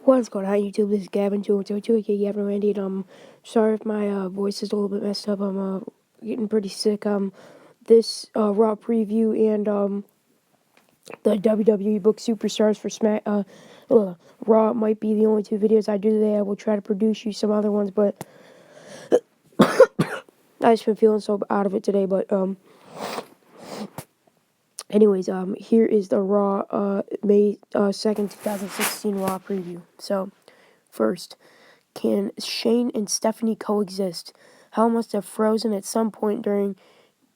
What's going on, YouTube? This is Gavin202, aka Gavin Randy, and sorry if my voice is a little bit messed up. I'm getting pretty sick. This Raw preview and the WWE book Superstars for Raw might be the only two videos I do today. I will try to produce you some other ones, but I just been feeling so out of it today. But anyways, here is the Raw May 2nd, 2016 Raw preview. So first, can Shane and Stephanie coexist? Hell must have frozen at some point during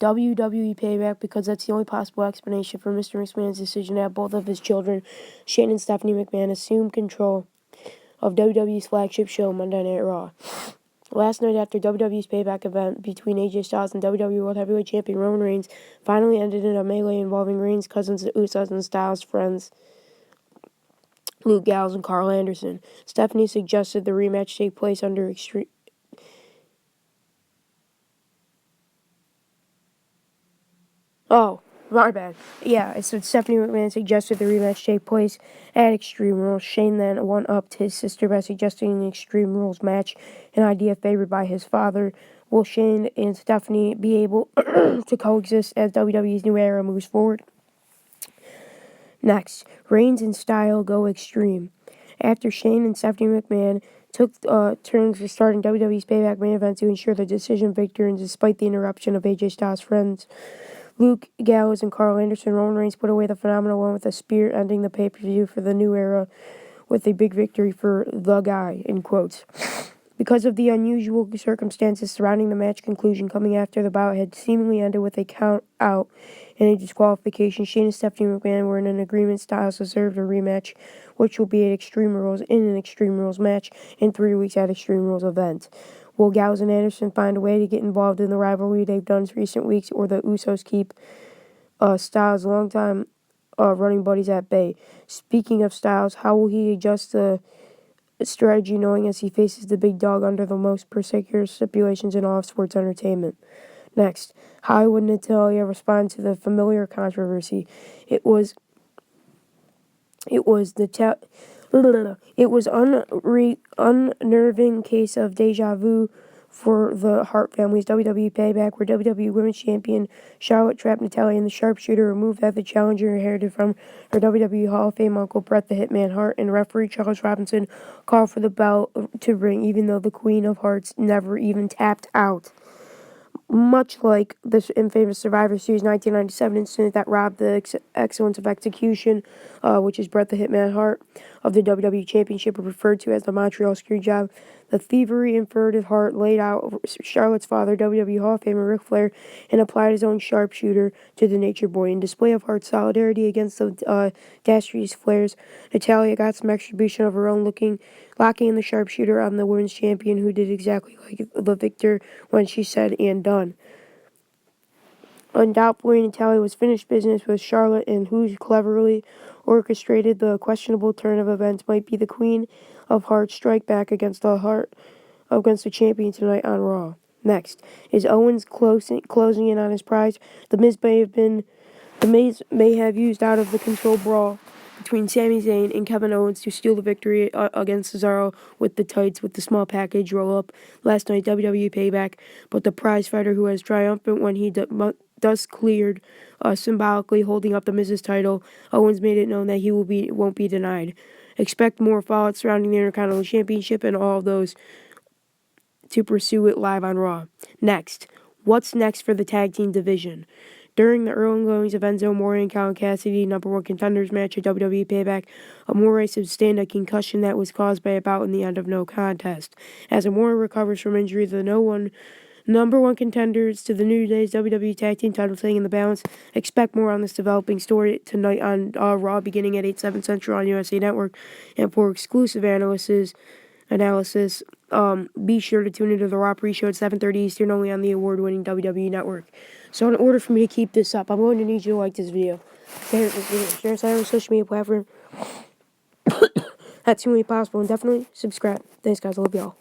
WWE Payback, because that's the only possible explanation for Mr. McMahon's decision to have both of his children, Shane and Stephanie McMahon, assume control of WWE's flagship show, Monday Night Raw. Last night, after WWE's Payback event between AJ Styles and WWE World Heavyweight Champion Roman Reigns finally ended in a melee involving Reigns' cousins, the Usos, and Styles' friends, Luke Gallows and Carl Anderson. Stephanie suggested the rematch take place under extreme... Oh, my bad. Yeah, I said Stephanie McMahon suggested the rematch take place at Extreme Rules. Shane then one-upped his sister by suggesting an Extreme Rules match, an idea favored by his father. Will Shane and Stephanie be able to coexist as WWE's new era moves forward? Next, Reigns and Style go extreme. After Shane and Stephanie McMahon took turns restarting WWE's Payback main event to ensure the decision victory, and despite the interruption of AJ Styles' friends, Luke Gallows and Carl Anderson, Roman Reigns put away the Phenomenal One with a spear, ending the pay-per-view for the new era with a big victory for the guy, in quotes. Because of the unusual circumstances surrounding the match conclusion coming after the bout had seemingly ended with a count out and a disqualification, Shane and Stephanie McMahon were in an agreement. Styles deserved a rematch, which will be at Extreme Rules in an Extreme Rules match in 3 weeks at Extreme Rules event. Will Gallows and Anderson find a way to get involved in the rivalry they've done in recent weeks, or the Usos keep Styles' longtime running buddies at bay? Speaking of Styles, how will he adjust the strategy knowing as he faces the big dog under the most precarious stipulations in all of sports entertainment? Next, how would Natalya respond to the familiar controversy? It was unnerving case of deja vu for the Hart family's WWE Payback, where WWE Women's Champion Charlotte trapped Natalya in the sharpshooter, removed that the challenger inherited from her WWE Hall of Fame uncle Bret the Hitman Hart, and referee Charles Robinson called for the bell to ring, even though the Queen of Hearts never even tapped out. Much like the infamous Survivor Series 1997 incident that robbed the excellence of execution, which is Bret the Hitman Hart, of the WWE Championship, referred to as the Montreal Screwjob, the thievery and furtive Hart laid out Charlotte's father, WWE Hall of Famer Ric Flair, and applied his own sharpshooter to the Nature Boy. In display of Hart's solidarity against the dastardly Flairs, Natalya got some retribution of her own, locking in the sharpshooter on the women's champion, who did exactly like the victor when she said and done. Undoubtedly, Natalya was finished business with Charlotte, and who cleverly orchestrated the questionable turn of events might be the Queen of Hearts strike back against the champion tonight on Raw. Next, is Owens closing in on his prize? The Miz may have used out of the control brawl between Sami Zayn and Kevin Owens to steal the victory against Cesaro with the tights, with the small package roll-up last night, WWE Payback, but the prize fighter who was triumphant when he thus cleared, symbolically holding up the Miz's title, Owens made it known that he won't be denied. Expect more fallout surrounding the Intercontinental Championship and all of those to pursue it live on Raw. Next, what's next for the tag team division? During the early goings of Enzo Amore and Colin Cassidy number one contenders match at WWE Payback, Amore sustained a concussion that was caused by a bout in the end of no contest. As Amore recovers from injury, the number one contenders to the New Day's WWE Tag Team titles hang in the balance. Expect more on this developing story tonight on Raw, beginning at 8/7 Central on USA Network. And for exclusive analysis, be sure to tune into the Raw pre-show at 7:30 Eastern, only on the award-winning WWE Network. So in order for me to keep this up, I'm going to need you to like this video. Share it on every social media platform. That's the only possible, and definitely subscribe. Thanks, guys. I love y'all.